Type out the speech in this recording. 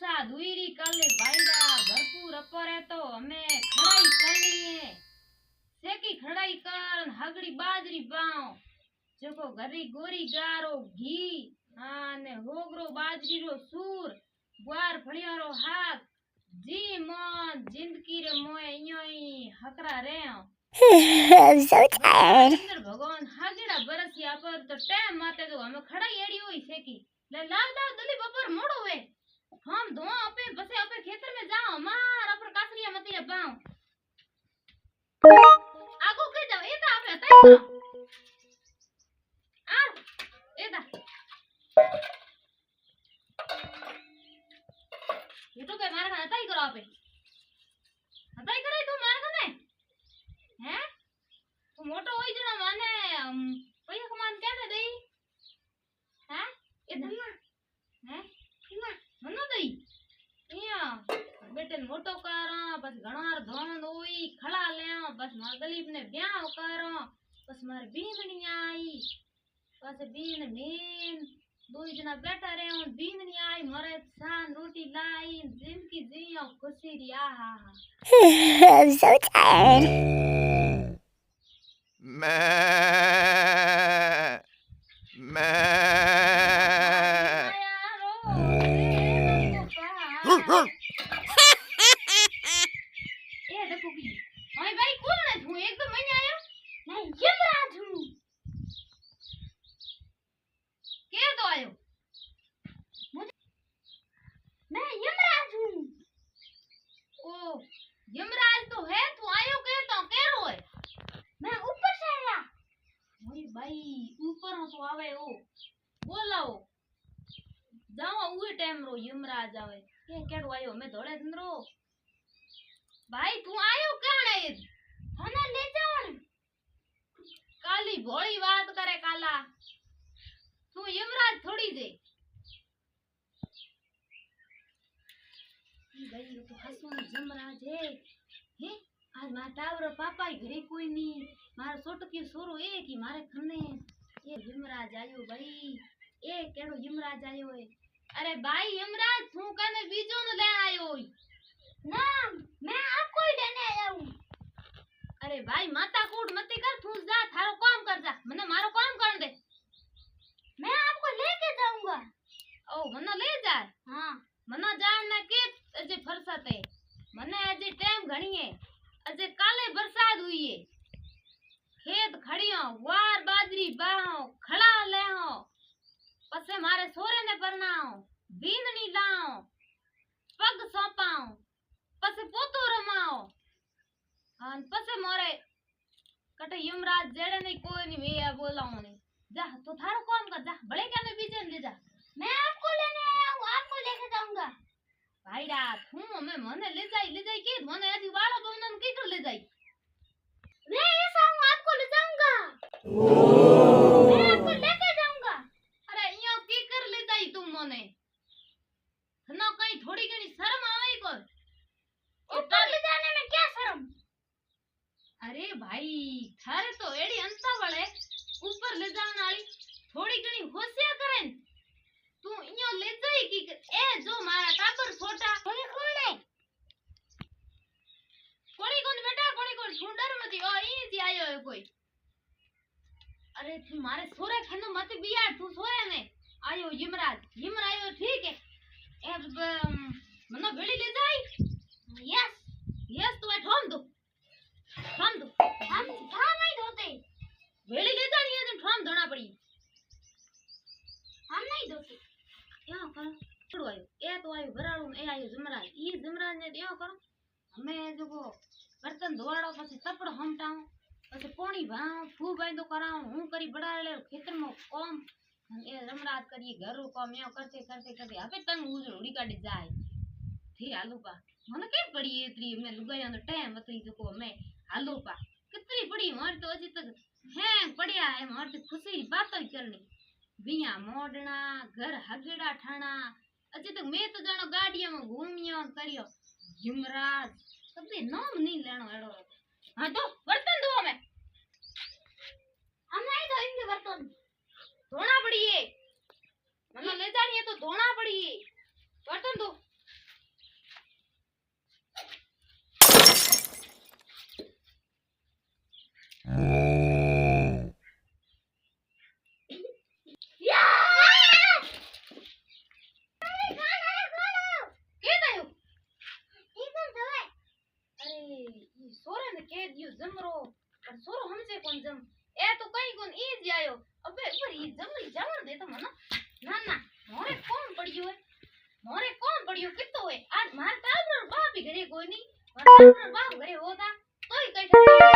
बरसात हुई री काले बाईड़ा भरपूर अपरे तो हमें खड़ाई करनी है सेकी खड़ाई कर हगड़ी बाजरी बाव जोको घरी गोरी गारो घी ने होगरो बाजरी रो सूर ग्वार फळियारो हाथ जी मोन जिंदगी रे मोए इयोई हकरा रे I'm so tired. इंद्र भगवान हागड़ा बरसिया पर तो टाइम माते तो हमें खड़ाई एड़ी हुई सेकी ले लाल दाव दली बपर मोड़ो वे हम दो अपे बसे अपे खेतर में जाओ मार अपर कासरिया मती बाव आगो के जाओ एता अपे तय करो आ एता ये तो के मारे का तय करो अपे तय करे तू मार कने हैं तू मोटो होई जणा माने पैसा कमान केने देई हैं एता हैं मनो दई इया बेटे मोटो करा बस घणार धोन होई खड़ा ले बस मार गलीब ने ब्याह करा बस मार बीमणी आई बस बीन नीन दो जना बैठा रहे हूं बीमणी आई मारे सान रोटी लाई जिंदगी जियो खुशी री आहा I'm so tired. यमराज तो है तू आयो के तो केरो है मैं ऊपर से आया मोरी भाई ऊपर हो तो आवे ओ बोलाओ जाओ उए टाइम रो यमराज आवे के केड़ो आयो मैं धोड़े संदरो भाई तू आयो कण है थाने ले जाओ काली भोली बात करे काला तू यमराज थोड़ी दे भाई ये तो हसू यमराज है हैं आज मार टावर पापा घरे कोई नहीं मार सोटकी सोरो ए की मारे खने ये यमराज आयो भाई ए केड़ो यमराज आयो है अरे भाई यमराज तू कने बीजो न ले आयो ना मैं आपको ही लेने आया हूं अरे भाई माता कूट मत कर तू जा थारो काम कर जा मने मारो काम कर दे मैं आपको लेके जाऊंगा ओ मने ले जा हां मने जान के अजे फरसत है मने अजे टाइम घणी है अजे काले बरसात हुई है खेत खड़ियो वार बाजरी बाहो खड़ा ले हो पसे मारे सोरे ने परनाओ बीननी लाओ पग सौंपाओ पसे पोतो रमाओ हां पसे मोरे कटे यमराज जेड़े नहीं कोई नहीं वे बोलाओ ने जा तो थारो काम कर जा बड़े कहने बीजे ले जा मैं आपको लेने आया हूं आपको लेके जाऊंगा भाईड़ा तू मैं मने ले जाई के मने आजी वाला बमन की कर ले जाई मैं ऐसा हूं आपको ले जाऊंगा मैं आपको लेके जाऊंगा अरे यो की कर ले जाई तुम मने ना कहीं थोड़ी घणी शर्म आवे को ऊपर ले जाने में क्या शर्म अरे भाई थारे तो एड़ी अंता वाले ऊपर ले जाने वाली थोड़ी घणी होशियार करे तू इयो ले जाई की ए जो मारा टापर छोटा कोई कोने कोन बेटा कोन सुंदर मती ओ ई जी आयो है कोई अरे तू मारे सोरे खनो मत बिया तू सोरे में आयो यमराज ठीक है ए मनो बेड़ी ले जाई यस तू ठोम दो हम नहीं धोते बेड़ी ले जानी है तो ठोम धोना पड़ी हम नहीं धोते यो करो छोड़ो आयो ए तो आयो बराड़ू ए आयो जमराज ई जमराज ने यो करो हमें जो को बर्तन धोवाड़ो પછી તપડ હમટાઉ પછી પાણી ભાવ ફૂ બાંધો કરાઉ હું કરી બડાડે ખેતર માં કામ એ રમરાત કરીએ ઘરનું કામ એઓ કરતે હવે તંગ ઉડી કાઢી જાય થી હાલુપા મને કેમ પડી એતરી મે લુગાયાનો ટાઈમ હતી જો મે હાલુપા कितनी पड़ी मार तो अजी तक है पड़िया है मार तो खुशी बात ही करनी बिया मोड़ना घर हगड़ा ठाणा अजी तक मैं तो जानो गाड़िया में घूमियो करियो यमराज सबे नाम नहीं लेनो एड़ो हां तो बर्तन धो में हम नहीं धोएंगे बर्तन धोना पड़ी है मतलब ले जानी है तो धोना पड़ी है बर्तन धो કોણ જમ એ તો કઈ કોણ ઈ જ આયો અબે ઉપર ઈ જમરી જમણ દે તો મને ના ના મોરે કોણ પડ્યું કીતો હોય આ માર તાવરો બાપ ઘરે કોઈ ની માર તાવરો બાપ ઘરે હોતા તોય કઈ